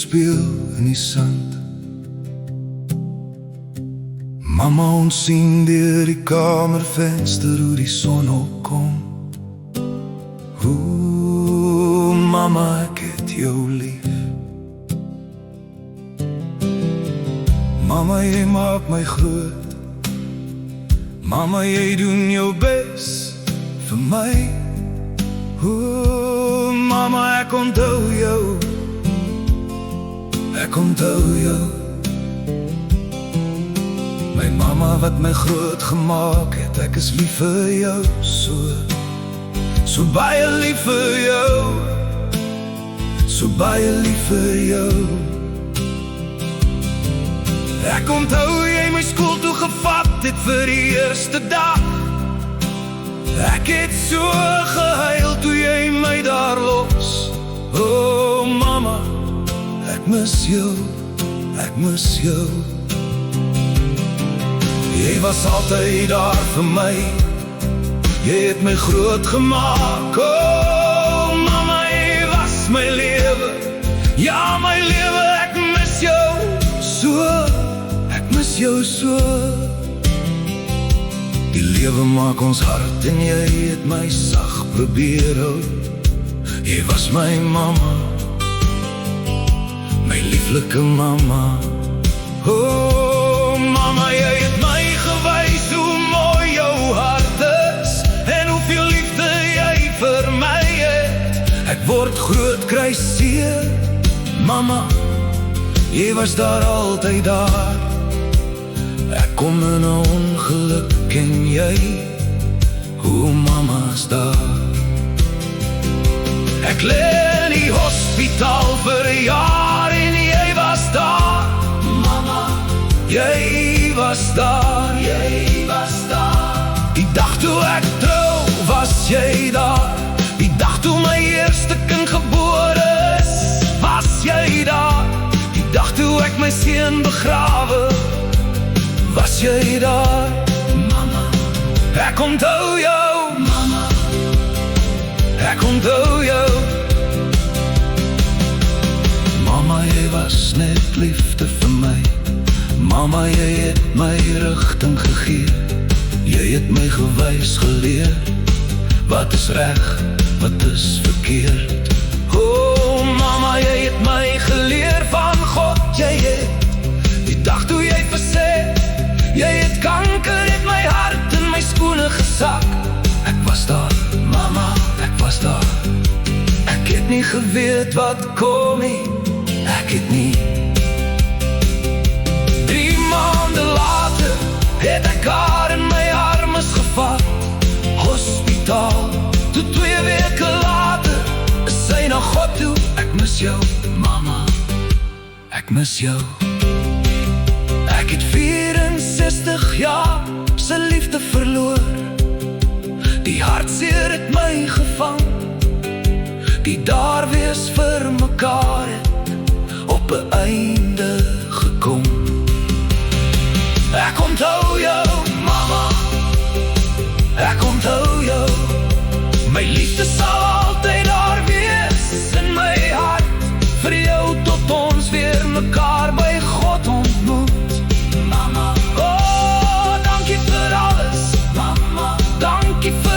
speel in die sand. Mama, ons sien deur die kamervenster hoe die son opkom. Oeh, mama, ek het jou lief. Mama, jy maak my groot. Mama, jy doen jou bes vir my. Oeh, mama, ek onthou jou. Ek onthou jou. My mama wat my groot gemaak het, ek is lief vir jou so baie lief vir jou, so baie lief vir jou. Ek onthou jy my skool toe gevat het vir die eerste dag. Ek het so gehuil toe jy my daar los. Oh mama, ek mis jou, ek mis jou. Jy was altyd daar vir my. Jy het my groot gemaak. Oh mama, jy was my lewe. Ja, my lewe, ek mis jou so. Ek mis jou so. Die lewe maak ons hard en jy het my sag probeer hou. Jy was my mama, my lieflike mama. Oh mama, jy het my gewys hoe mooi jou hart is en hoeveel liefde jy vir my het. Ek word groot, kry seer. Mama, jy was daar altyd daar. Ek kom in 'n ongeluk en jy, hoe mama's daar. Ek lê in die hospitaal vir 'n jaar en jy was daar. Mama, jy was daar, jy was daar. Die dag toe ek trou, was jy daar. Die dag toe my eerste kind gebore is, was jy daar. Die dag toe ek my seun begrawe, was jy daar. Mama, ek onthou jou. Mama, ek onthou jou. Mama, jy was net liefde vir my. Mama, jy het my rigting gegee. Jy het my gewys geleer. Wat is reg, wat is verkeerd. Oh mama, jy het my geleer van God. Jy het, die dag toe jy versê, jy het kanker, het my hart in my skoene gesak. Ek was daar, mama, ek was daar. Ek het nie geweet wat kom nie. Ek het nie. 3 maande later het ek haar in my armes gevat. Hospitaal, toe 2 weke later is sy na God toe. Ek mis jou, mama, ek mis jou. Ek het 64 jaar sy liefde verloor. Die hartseer het my gevang. Die daar wees vir mekaar het op 'n einde gekom. Ek onthou jou, mama, ek onthou jou. My liefde sal altyd daar wees in my hart. Vir jou tot ons weer mekaar by God ontmoet. Mama, oh, dankie vir alles. Mama, dankie vir